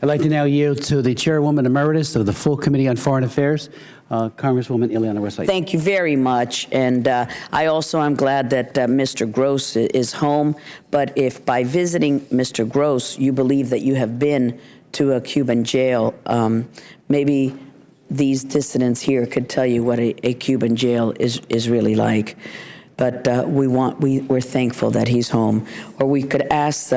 I'd like to now yield to the Chairwoman Emeritus of the full Committee on Foreign Affairs, Congresswoman Ileana Ros-Lehtinen. Thank you very much. And I also am glad that Mr. Gross is home. But if by visiting Mr. Gross you believe that you have been to a Cuban jail, maybe these dissidents here could tell you what a Cuban jail is really like. But we're thankful that he's home. Or we could ask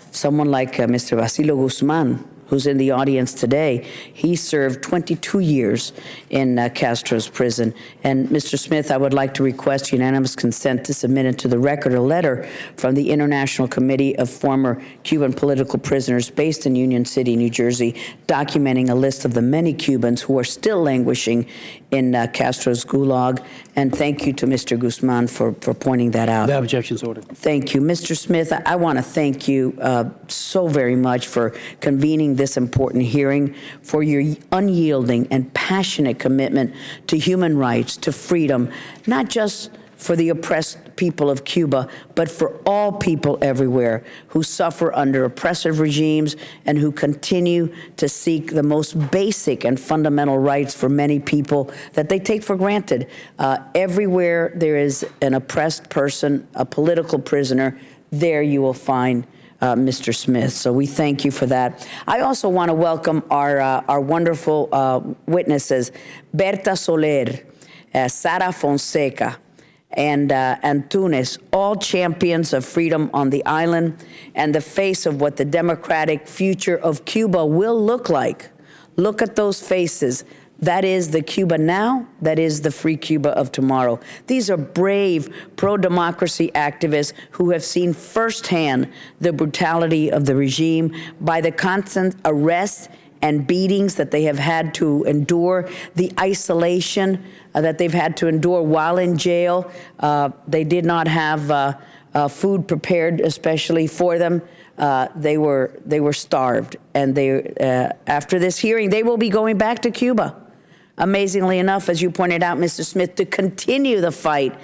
someone like Mr. Basilio Guzman, who's in the audience today. He served 22 years in Castro's prison. And Mr. Smith, I would like to request unanimous consent to submit into the record a letter from the International Committee of Former Cuban Political Prisoners based in Union City, New Jersey, documenting a list of the many Cubans who are still languishing in Castro's gulag. And thank you to Mr. Guzman for pointing that out. Without objections, ordered. Thank you. Mr. Smith, I want to thank you so very much for convening this important hearing, for your unyielding and passionate commitment to human rights, to freedom, not just for the oppressed people of Cuba, but for all people everywhere who suffer under oppressive regimes and who continue to seek the most basic and fundamental rights for many people that they take for granted. Everywhere there is an oppressed person, a political prisoner, there you will find Mr. Smith. So we thank you for that. I also want to welcome our wonderful witnesses, Berta Soler, Sara Fonseca, and Tunis, all champions of freedom on the island and the face of what the democratic future of Cuba will look like. Look at those faces. That is the Cuba now. That is the free Cuba of tomorrow. These are brave pro-democracy activists who have seen firsthand the brutality of the regime by the constant arrests and beatings that they have had to endure, the isolation that they've had to endure while in jail. They did not have food prepared especially for them. They were starved. And after this hearing, they will be going back to Cuba. Amazingly enough, as you pointed out, Mr. Smith, to continue the fight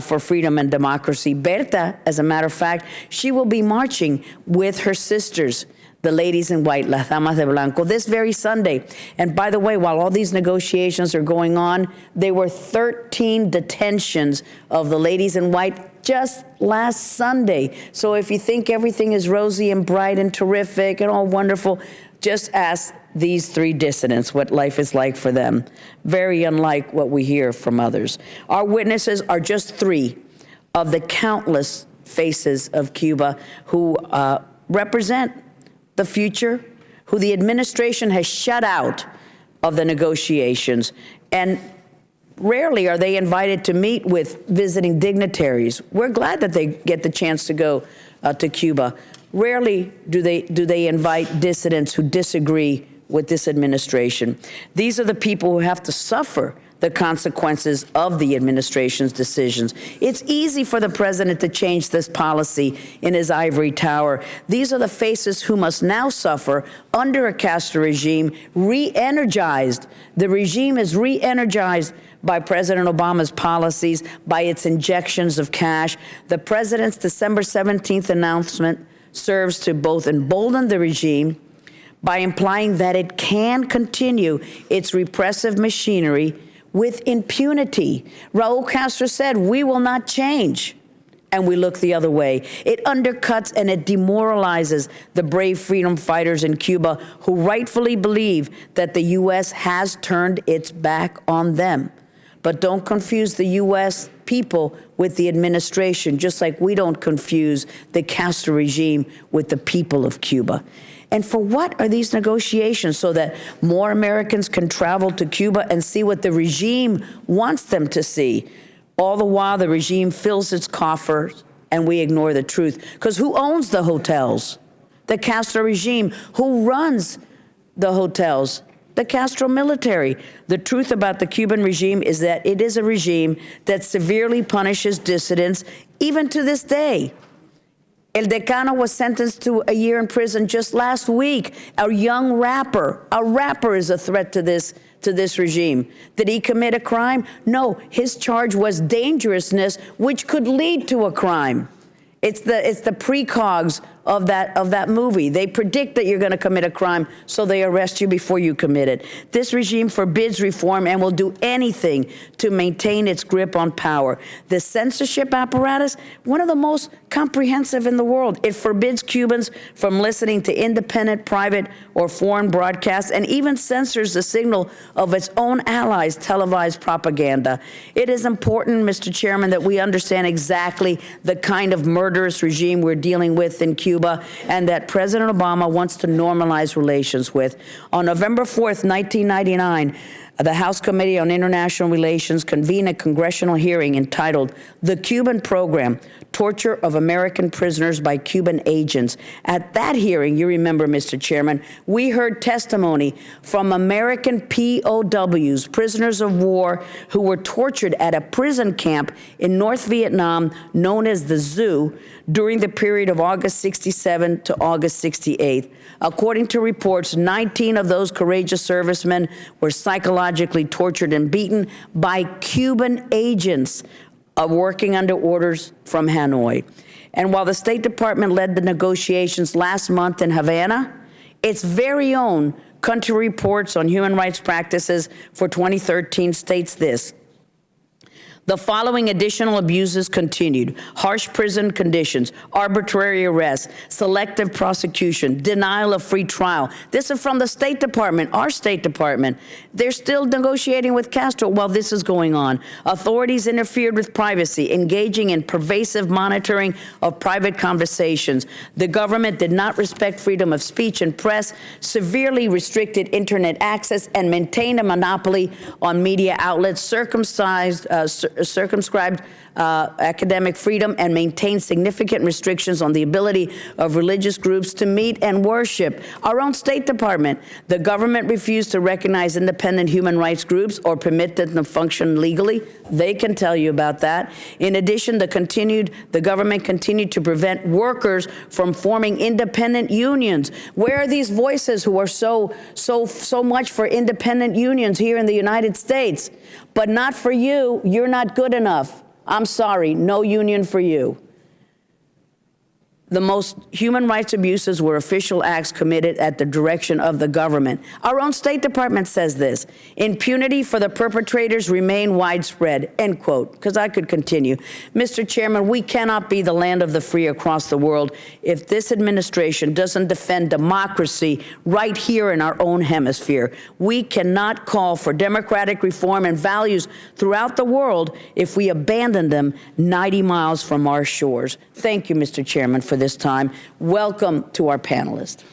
for freedom and democracy. Berta, as a matter of fact, she will be marching with her sisters, the ladies in white, Las Damas de Blanco, this very Sunday. And by the way, while all these negotiations are going on, there were 13 detentions of the ladies in white just last Sunday. So if you think everything is rosy and bright and terrific and all wonderful, just ask these three dissidents what life is like for them. Very unlike what we hear from others. Our witnesses are just three of the countless faces of Cuba who represent the future, who the administration has shut out of the negotiations. And rarely are they invited to meet with visiting dignitaries. We're glad that they get the chance to go to Cuba. Rarely do they invite dissidents who disagree with this administration. These are the people who have to suffer the consequences of the administration's decisions. It's easy for the president to change this policy in his ivory tower. These are the faces who must now suffer under a Castro regime, re-energized. The regime is re-energized by President Obama's policies, by its injections of cash. The president's December 17th announcement serves to both embolden the regime by implying that it can continue its repressive machinery with impunity. Raul Castro said, "We will not change," and we look the other way. It undercuts and it demoralizes the brave freedom fighters in Cuba who rightfully believe that the U.S. has turned its back on them. But don't confuse the U.S. people with the administration, just like we don't confuse the Castro regime with the people of Cuba. And for what are these negotiations? So that more Americans can travel to Cuba and see what the regime wants them to see. All the while, the regime fills its coffers and we ignore the truth. Because who owns the hotels? The Castro regime. Who runs the hotels? The Castro military. The truth about the Cuban regime is that it is a regime that severely punishes dissidents, even to this day. El Decano was sentenced to a year in prison just last week. A young rapper. A rapper is a threat to this regime. Did he commit a crime? No, his charge was dangerousness, which could lead to a crime. It's the precogs of that movie. They predict that you're going to commit a crime, so they arrest you before you commit it. This regime forbids reform and will do anything to maintain its grip on power. The censorship apparatus, one of the most comprehensive in the world. It forbids Cubans from listening to independent, private, or foreign broadcasts, and even censors the signal of its own allies' televised propaganda. It is important, Mr. Chairman, that we understand exactly the kind of murderous regime we're dealing with in Cuba and that President Obama wants to normalize relations with. On November 4th, 1999, the House Committee on International Relations convened a congressional hearing entitled "The Cuban Program: Torture of American Prisoners by Cuban Agents." At that hearing, you remember, Mr. Chairman, we heard testimony from American POWs, prisoners of war, who were tortured at a prison camp in North Vietnam known as the Zoo during the period of August 67 to August 68. According to reports, 19 of those courageous servicemen were psychologically tortured and beaten by Cuban agents working under orders from Hanoi. And while the State Department led the negotiations last month in Havana, its very own country reports on human rights practices for 2013 states this: the following additional abuses continued: harsh prison conditions, arbitrary arrests, selective prosecution, denial of free trial. This is from the State Department, our State Department. They're still negotiating with Castro while this is going on. Authorities interfered with privacy, engaging in pervasive monitoring of private conversations. The government did not respect freedom of speech and press, severely restricted internet access, and maintained a monopoly on media outlets, circumscribed academic freedom, and maintained significant restrictions on the ability of religious groups to meet and worship. Our own State Department, the government refused to recognize independent human rights groups or permit them to function legally. They can tell you about that. In addition, the government continued to prevent workers from forming independent unions. Where are these voices who are so much for independent unions here in the United States? But not for you. You're not good enough. I'm sorry, no union for you. The most human rights abuses were official acts committed at the direction of the government. Our own State Department says this: impunity for the perpetrators remain widespread, end quote, because I could continue. Mr. Chairman, we cannot be the land of the free across the world if this administration doesn't defend democracy right here in our own hemisphere. We cannot call for democratic reform and values throughout the world if we abandon them 90 miles from our shores. Thank you, Mr. Chairman, for this time. Welcome to our panelists.